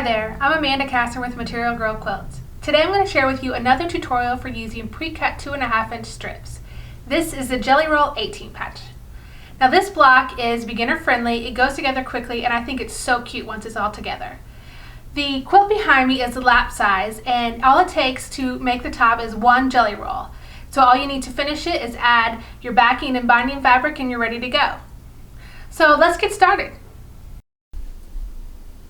there, I'm Amanda Castor with Material Girl Quilts. Today I'm going to share with you another tutorial for using pre-cut 2.5-inch strips. This is the Jelly Roll 18 patch. Now this block is beginner friendly, it goes together quickly, and I think it's so cute once it's all together. The quilt behind me is the lap size, and all it takes to make the top is one jelly roll. So all you need to finish it is add your backing and binding fabric and you're ready to go. So let's get started.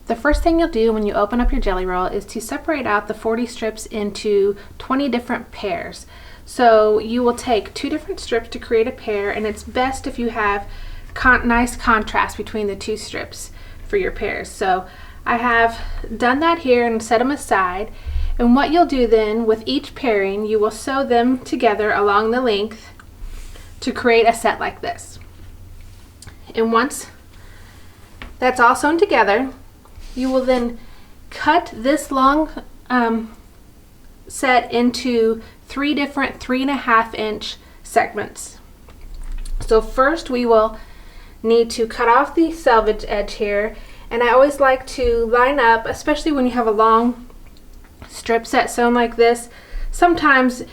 The first thing you'll do when you open up your jelly roll is to separate out the 40 strips into 20 different pairs. So you will take 2 different strips to create a pair, and it's best if you have nice contrast between the 2 strips for your pairs. So I have done that here and set them aside, and what you'll do then with each pairing, you will sew them together along the length to create a set like this. And once that's all sewn together, you will then cut this long set into 3 different 3.5-inch segments. So first we will need to cut off the selvage edge here, and I always like to line up, especially when you have a long strip set sewn like this. Sometimes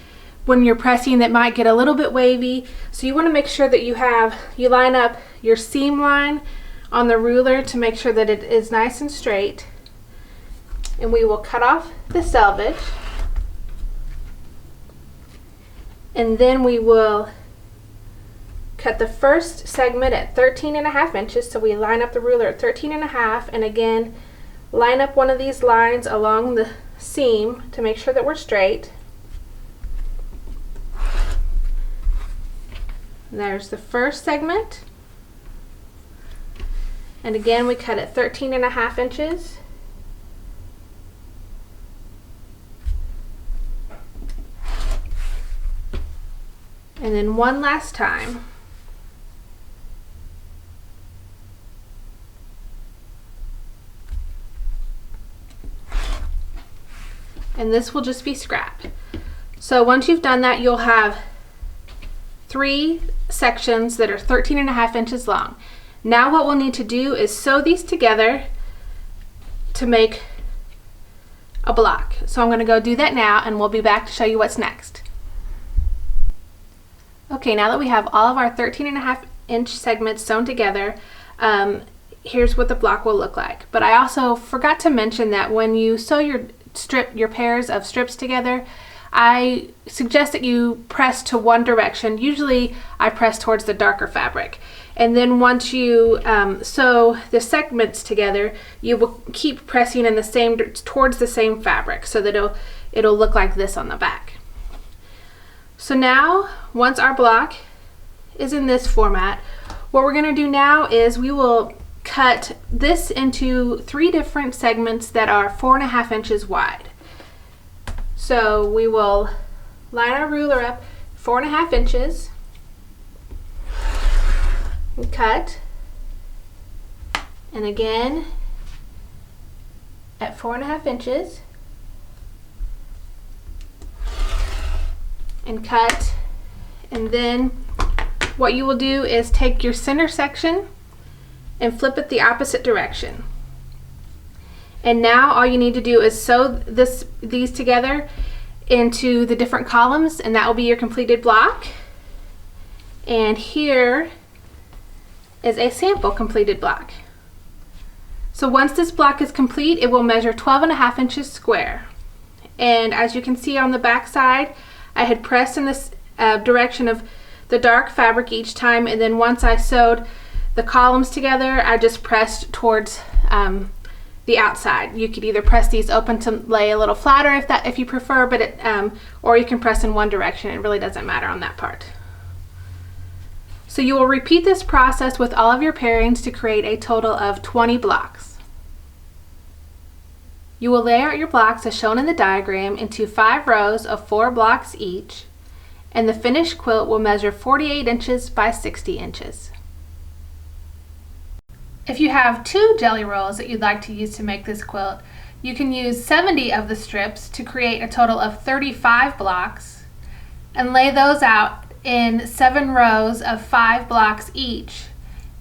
when you're pressing it might get a little bit wavy, so you want to make sure that you line up your seam line on the ruler to make sure that it is nice and straight. And we will cut off the selvage, and then we will cut the first segment at 13.5 inches. So we line up the ruler at 13.5, and again line up one of these lines along the seam to make sure that we're straight. There's the first segment. And again, we cut at 13.5 inches. And then one last time. And this will just be scrap. So once you've done that, you'll have 3 sections that are 13.5 inches long. Now what we'll need to do is sew these together to make a block. So I'm going to go do that now, and we'll be back to show you what's next. Okay, now that we have all of our 13.5-inch segments sewn together, here's what the block will look like. But I also forgot to mention that when you sew your pairs of strips together, I suggest that you press to one direction. Usually I press towards the darker fabric. And then once you sew the segments together, you will keep pressing in towards the same fabric so that it'll look like this on the back. So now, once our block is in this format, what we're going to do now is we will cut this into 3 different segments that are 4.5 inches wide. So we will line our ruler up 4.5 inches. And cut, and again at 4.5 inches, and cut. And then what you will do is take your center section and flip it the opposite direction. And now all you need to do is sew these together into the different columns, and that will be your completed block. And here is a sample completed block. So once this block is complete, it will measure 12.5 inches square. And as you can see on the back side, I had pressed in this direction of the dark fabric each time, and then once I sewed the columns together, I just pressed towards the outside. You could either press these open to lay a little flatter if you prefer, but or you can press in one direction. It really doesn't matter on that part. So you will repeat this process with all of your pairings to create a total of 20 blocks. You will lay out your blocks as shown in the diagram into 5 rows of 4 blocks each, and the finished quilt will measure 48 inches by 60 inches. If you have 2 jelly rolls that you'd like to use to make this quilt, you can use 70 of the strips to create a total of 35 blocks and lay those out in 7 rows of 5 blocks each.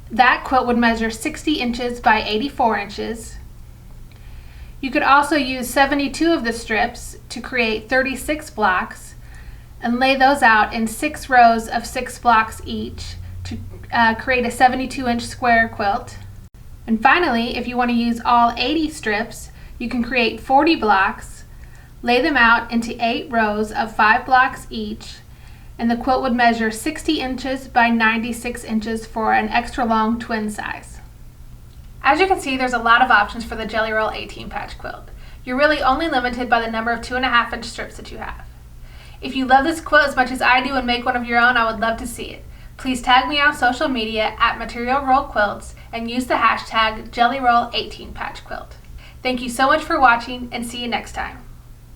That quilt would measure 60 inches by 84 inches. You could also use 72 of the strips to create 36 blocks and lay those out in 6 rows of 6 blocks each to create a 72-inch square quilt. And finally, if you want to use all 80 strips, you can create 40 blocks, lay them out into 8 rows of 5 blocks each, and the quilt would measure 60 inches by 96 inches for an extra long twin size. As you can see, there's a lot of options for the Jelly Roll 18 patch quilt. You're really only limited by the number of 2.5-inch strips that you have. If you love this quilt as much as I do and make one of your own, I would love to see it. Please tag me on social media at Material Roll Quilts and use the hashtag Jelly Roll 18 patch quilt. Thank you so much for watching, and see you next time.